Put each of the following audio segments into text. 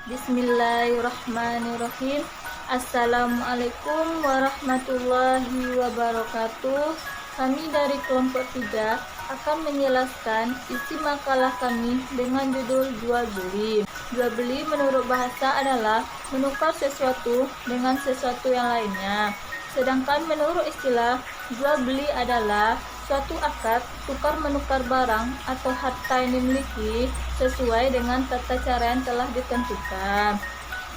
Bismillahirrahmanirrahim. Assalamualaikum warahmatullahi wabarakatuh. Kami dari kelompok 3 akan menjelaskan isi makalah kami dengan judul jual beli. Jual beli menurut bahasa adalah menukar sesuatu dengan sesuatu yang lainnya. Sedangkan menurut istilah, jual beli adalah suatu akad tukar-menukar barang atau harta yang dimiliki sesuai dengan tata cara yang telah ditentukan.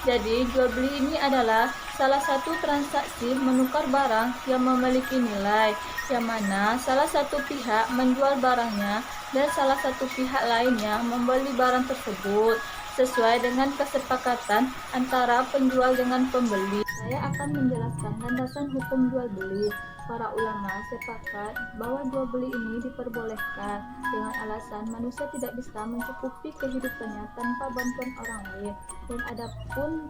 Jadi, jual beli ini adalah salah satu transaksi menukar barang yang memiliki nilai, yang mana salah satu pihak menjual barangnya dan salah satu pihak lainnya membeli barang tersebut sesuai dengan kesepakatan antara penjual dengan pembeli. Saya akan menjelaskan landasan hukum jual beli. Para ulama sepakat bahwa jual beli ini diperbolehkan dengan alasan manusia tidak bisa mencukupi kehidupannya tanpa bantuan orang lain. Dan adapun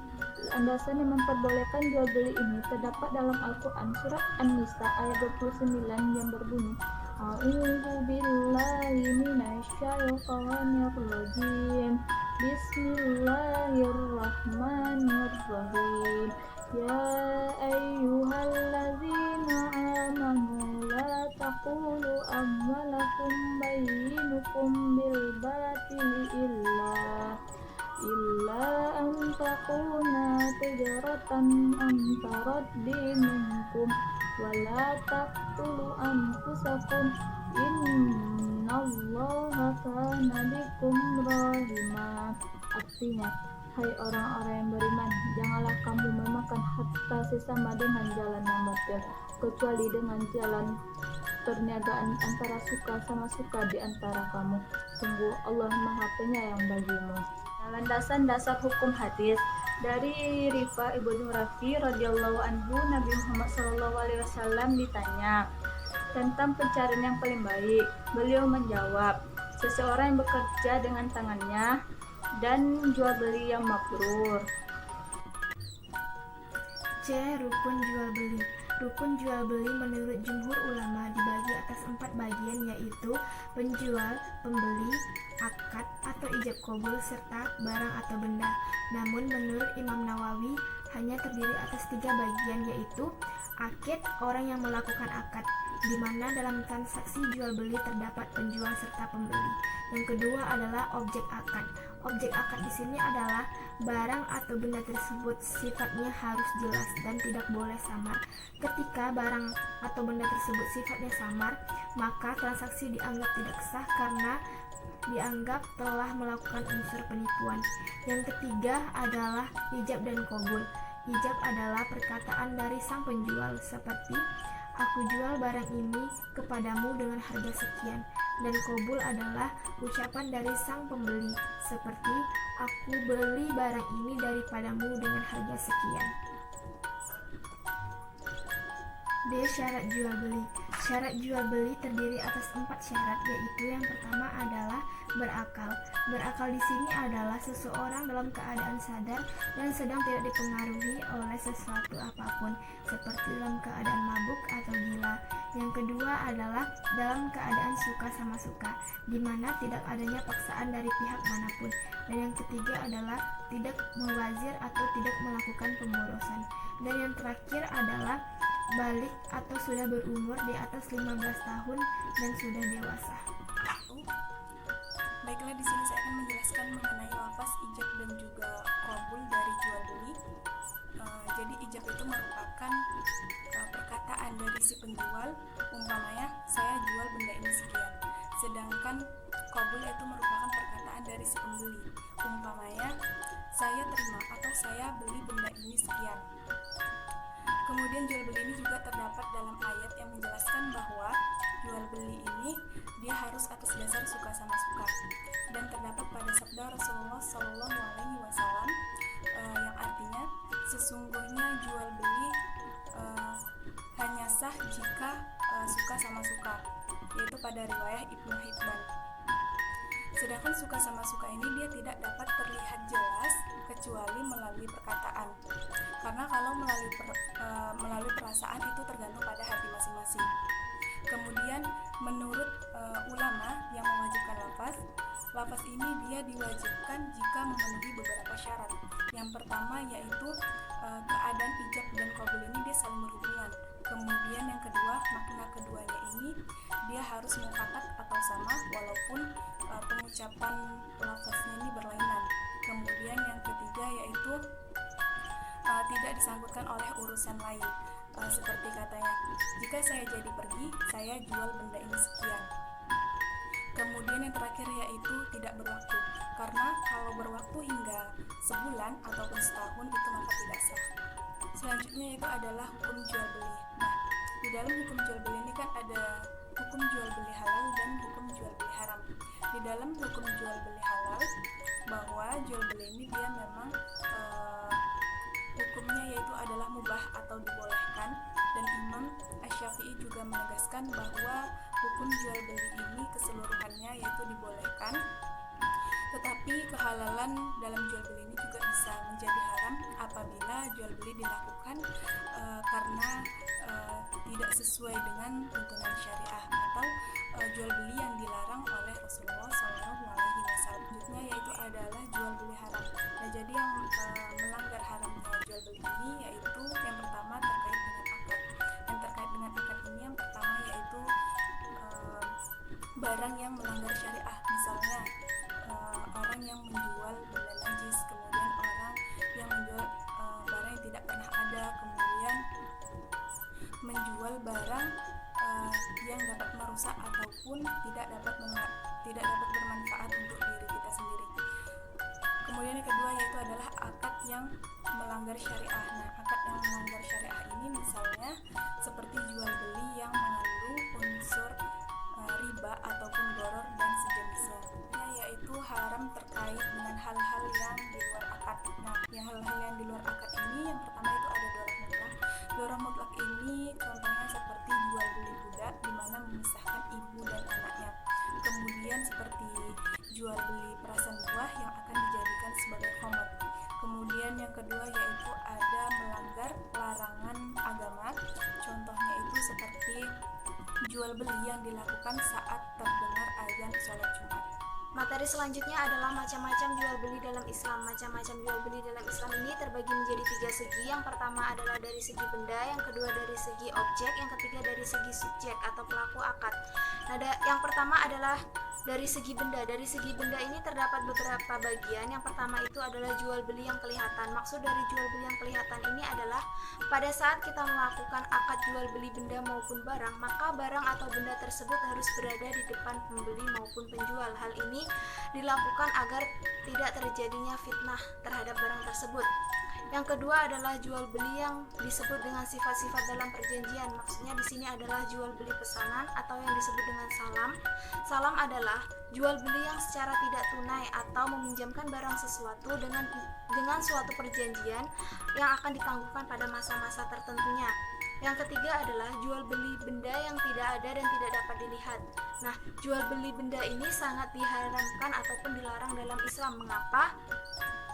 landasan yang memperbolehkan jual beli ini terdapat dalam Al-Quran surat An-Nisa ayat 29 yang berbunyi, A'udzu billahi minasyaitonir rajim. Bismillahirrahmanirrahim. Ya ayyuhalladzina amanu la taqulu amwalakum bainakum bil batili illa an takuna tijaratan an taraddi minkum wa la taqtulu anfusakum innallaha kana bikum rahima. Artinya, hai orang-orang yang beriman, janganlah kamu memakan harta sesama dengan jalan yang batil, kecuali dengan jalan perniagaan antara suka sama suka di antara kamu. Sungguh Allah Maha Penyayang bagimu. Landasan dasar hukum hadis dari Rifa ibnu Rafi radhiyallahu anhu, Nabi Muhammad SAW ditanya tentang pencarian yang paling baik. Beliau menjawab, seseorang yang bekerja dengan tangannya dan jual beli yang mabrur. C. Rukun jual beli. Rukun jual beli menurut jumhur ulama dibagi atas 4 bagian, yaitu penjual, pembeli, akad atau ijab kabul, serta barang atau benda. Namun menurut Imam Nawawi hanya terdiri atas 3 bagian, yaitu akid, orang yang melakukan akad, di mana dalam transaksi jual beli terdapat penjual serta pembeli. Yang kedua adalah objek akad. Objek akad di sini adalah barang atau benda tersebut sifatnya harus jelas dan tidak boleh samar. Ketika barang atau benda tersebut sifatnya samar, maka transaksi dianggap tidak sah karena dianggap telah melakukan unsur penipuan. Yang ketiga adalah ijab dan qabul. Ijab adalah perkataan dari sang penjual seperti, aku jual barang ini kepadamu dengan harga sekian. Dan qabul adalah ucapan dari sang pembeli seperti, aku beli barang ini daripadamu dengan harga sekian. D. Syarat jual beli. Syarat jual beli terdiri atas 4 syarat, yaitu yang pertama adalah berakal. Berakal di sini adalah seseorang dalam keadaan sadar dan sedang tidak dipengaruhi oleh sesuatu apapun, seperti dalam keadaan mabuk atau gila. Yang kedua adalah dalam keadaan suka sama suka, di mana tidak adanya paksaan dari pihak manapun. Dan yang ketiga adalah tidak mubazir atau tidak melakukan pemborosan. Dan yang terakhir adalah balik atau sudah berumur di atas 15 tahun dan sudah dewasa. Baiklah, di sini saya akan menjelaskan mengenai lafaz ijab dan juga qabul dari jual beli. Jadi ijab itu merupakan perkataan dari si penjual, umpamanya saya jual benda ini sekian. Sedangkan qabul itu merupakan perkataan dari si pembeli, umpamanya saya terima atau saya beli benda ini sekian. Kemudian jual beli ini juga terdapat dalam ayat yang menjelaskan bahwa jual beli ini dia harus atas dasar suka sama suka, dan terdapat pada sabda Rasulullah SAW yang artinya sesungguhnya jual beli hanya sah jika suka sama suka, yaitu pada riwayah Ibnu Hibban. Sedangkan suka sama suka ini dia tidak dapat terlihat jelas kecuali melalui perkataan, karena kalau melalui perasaan itu tergantung pada hati masing-masing. Kemudian menurut ulama yang mewajibkan lafaz Lafaz ini dia diwajibkan jika memenuhi beberapa syarat. Yang pertama yaitu keadaan ijab dan qabul ini dia saling berhubungan. Kemudian yang kedua, makna keduanya ini dia harus mufakat atau sama walaupun pengucapan lafaznya ini berlainan. Kemudian yang ketiga yaitu tidak disangkutkan oleh urusan lain. Seperti katanya, jika saya jadi pergi, saya jual benda ini sekian. Kemudian yang terakhir yaitu tidak berwaktu, karena kalau berwaktu hingga sebulan ataupun setahun itu maka tidak sah. Selanjutnya itu adalah hukum jual beli. Nah, di dalam hukum jual beli ini kan ada hukum jual beli halal dan hukum jual beli haram. Di dalam hukum jual beli halal, bahwa jual beli ini dia memang hukumnya yaitu adalah mubah atau dibolehkan, dan Imam Asy-Syafi'i juga menegaskan bahwa hukum jual beli ini keseluruhannya yaitu dibolehkan, tetapi kehalalan dalam jual beli ini juga bisa menjadi haram apabila jual beli dilakukan karena tidak sesuai dengan tuntunan syariah atau jual beli yang dilarang oleh Rasulullah SAW. Selanjutnya yaitu adalah jual beli haram. Nah, jadi yang melanggar haramnya jual beli ini yaitu yang pertama terkait dengan akad. Yang terkait dengan akad ini yang pertama yaitu barang yang melanggar syariah, misalnya orang yang menjual benda najis, kemudian orang yang menjual barang yang tidak pernah ada, kemudian menjual barang yang dapat merusak ataupun tidak dapat bermanfaat untuk diri kita sendiri. Kemudian yang kedua yaitu adalah akad yang melanggar syariah. Nah, akad yang melanggar syariah ini misalnya seperti jual beli yang mengandung unsur riba ataupun goror dan sejenisnya, yaitu haram terkait dengan hal-hal yang di luar akad. Nah, hal-hal yang di luar akad ini yang pertama itu ada dorah mutlak. Dorah mutlak ini contohnya seperti jual beli budak di mana memisahkan ibu dan anaknya. Kemudian seperti jual beli perasan buah yang akan dijadikan sebagai khamr. Kemudian yang kedua yaitu ada melanggar larangan agama. Contohnya itu seperti jual beli yang dilakukan saat terdengar azan sholat Jumat. Materi selanjutnya adalah macam-macam jual beli dalam Islam. Macam-macam jual beli dalam Islam ini terbagi menjadi 3 segi. Yang pertama adalah dari segi benda, yang kedua dari segi objek, yang ketiga dari segi subjek atau pelaku akad. Nah, yang pertama adalah dari segi benda. Dari segi benda ini terdapat beberapa bagian. Yang pertama itu adalah jual beli yang kelihatan. Maksud dari jual beli yang kelihatan ini adalah pada saat kita melakukan akad jual beli benda maupun barang, maka barang atau benda tersebut harus berada di depan pembeli maupun penjual. Hal ini dilakukan agar tidak terjadinya fitnah terhadap barang tersebut. Yang kedua adalah jual beli yang disebut dengan sifat-sifat dalam perjanjian. Maksudnya di sini adalah jual beli pesanan atau yang disebut dengan salam. Salam adalah jual beli yang secara tidak tunai atau meminjamkan barang sesuatu dengan suatu perjanjian yang akan ditangguhkan pada masa-masa tertentunya. Yang ketiga adalah jual beli benda yang tidak ada dan tidak dapat dilihat. Nah, jual beli benda ini sangat diharamkan ataupun dilarang dalam Islam. Mengapa?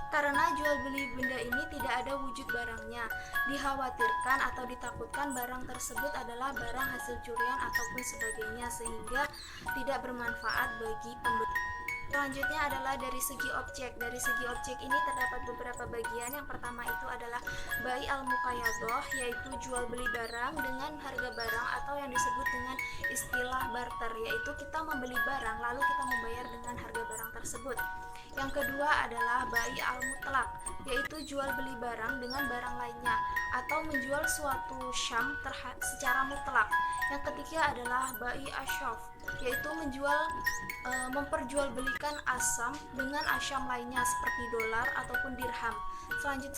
Karena jual beli benda ini tidak ada wujud barangnya. Dikhawatirkan atau ditakutkan barang tersebut adalah barang hasil curian ataupun sebagainya, sehingga tidak bermanfaat bagi pembeli. Selanjutnya adalah dari segi objek. Dari segi objek ini terdapat beberapa bagian. Yang pertama itu adalah bai al-muqayyadah, yaitu jual beli barang dengan harga barang atau yang disebut dengan istilah barter, yaitu kita membeli barang lalu kita membayar dengan harga barang tersebut. Yang kedua adalah bai al-mutlaq, yaitu jual beli barang dengan barang lainnya atau menjual suatu syam secara mutlak. Yang ketiga adalah bai asyaf, yaitu memperjualbelikan asam dengan asyam lainnya seperti dolar ataupun dirham.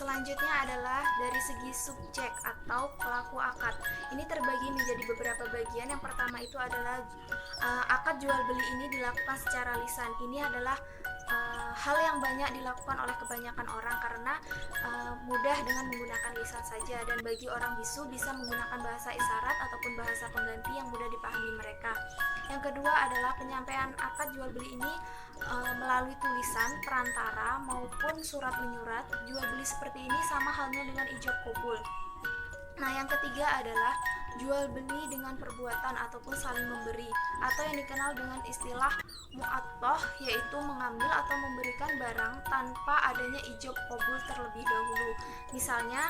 Selanjutnya adalah dari segi subjek atau pelaku akad. Ini terbagi menjadi beberapa bagian. Yang pertama itu adalah akad jual beli ini dilakukan secara lisan. Ini adalah hal yang banyak dilakukan oleh kebanyakan orang karena mudah dengan menggunakan lisan saja, dan bagi orang bisu bisa menggunakan bahasa isyarat ataupun bahasa pengganti yang mudah dipahami mereka. Yang kedua adalah penyampaian akad jual beli ini melalui tulisan, perantara maupun surat menyurat. Jual beli seperti ini sama halnya dengan ijab kabul. Nah, yang ketiga adalah jual beli dengan perbuatan ataupun saling memberi, atau yang dikenal dengan istilah mu'attoh, yaitu mengambil atau memberikan barang tanpa adanya ijab qabul terlebih dahulu. Misalnya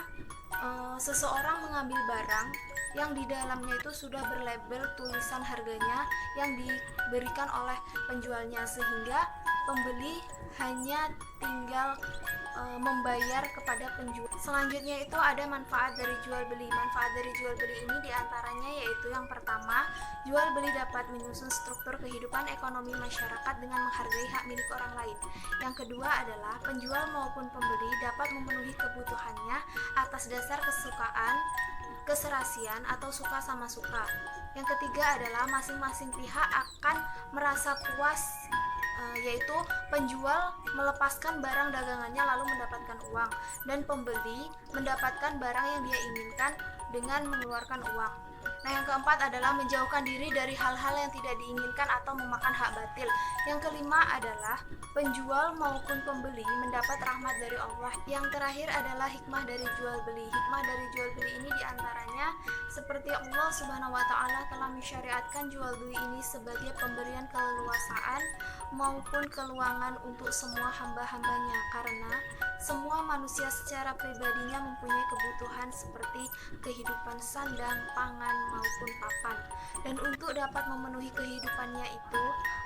seseorang mengambil barang yang di dalamnya itu sudah berlabel tulisan harganya yang diberikan oleh penjualnya, sehingga pembeli hanya tinggal membayar kepada penjual. Selanjutnya itu ada manfaat dari jual beli. Manfaat dari jual beli ini diantaranya yaitu yang pertama, jual beli dapat menyusun struktur kehidupan ekonomi masyarakat dengan menghargai hak milik orang lain. Yang kedua adalah penjual maupun pembeli dapat memenuhi kebutuhannya atas dasar kesukaan, keserasian, atau suka sama suka. Yang ketiga adalah masing-masing pihak akan merasa puas, yaitu penjual melepaskan barang dagangannya lalu mendapatkan uang, dan pembeli mendapatkan barang yang dia inginkan dengan mengeluarkan uang. Nah, yang keempat adalah menjauhkan diri dari hal-hal yang tidak diinginkan atau memakan hak batil. Yang kelima adalah penjual maupun pembeli mendapat rahmat dari Allah. Yang terakhir adalah hikmah dari jual beli. Hikmah dari jual beli ini diantaranya seperti Allah Subhanahu wa Ta'ala telah mensyariatkan jual beli ini sebagai pemberian keleluasaan maupun keluangan untuk semua hamba-hambanya, karena semua manusia secara pribadinya mempunyai kebutuhan seperti kehidupan sandang, pangan, maupun papan. Dan untuk dapat memenuhi kehidupannya itu,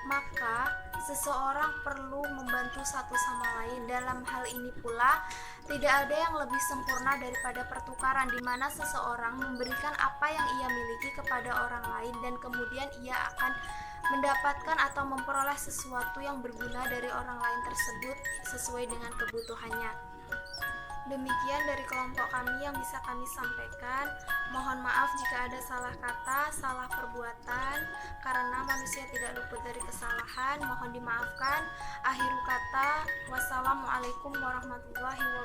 maka seseorang perlu membantu satu sama lain. Dalam hal ini pula, tidak ada yang lebih sempurna daripada pertukaran, di mana seseorang memberikan apa yang ia miliki kepada orang lain dan kemudian ia akan mendapatkan atau memperoleh sesuatu yang berguna dari orang lain tersebut sesuai dengan kebutuhannya. Demikian dari kelompok kami yang bisa kami sampaikan. Mohon maaf jika ada salah kata, salah perbuatan, karena manusia tidak luput dari kesalahan. Mohon dimaafkan. Akhir kata, wassalamualaikum warahmatullahi wabarakatuh.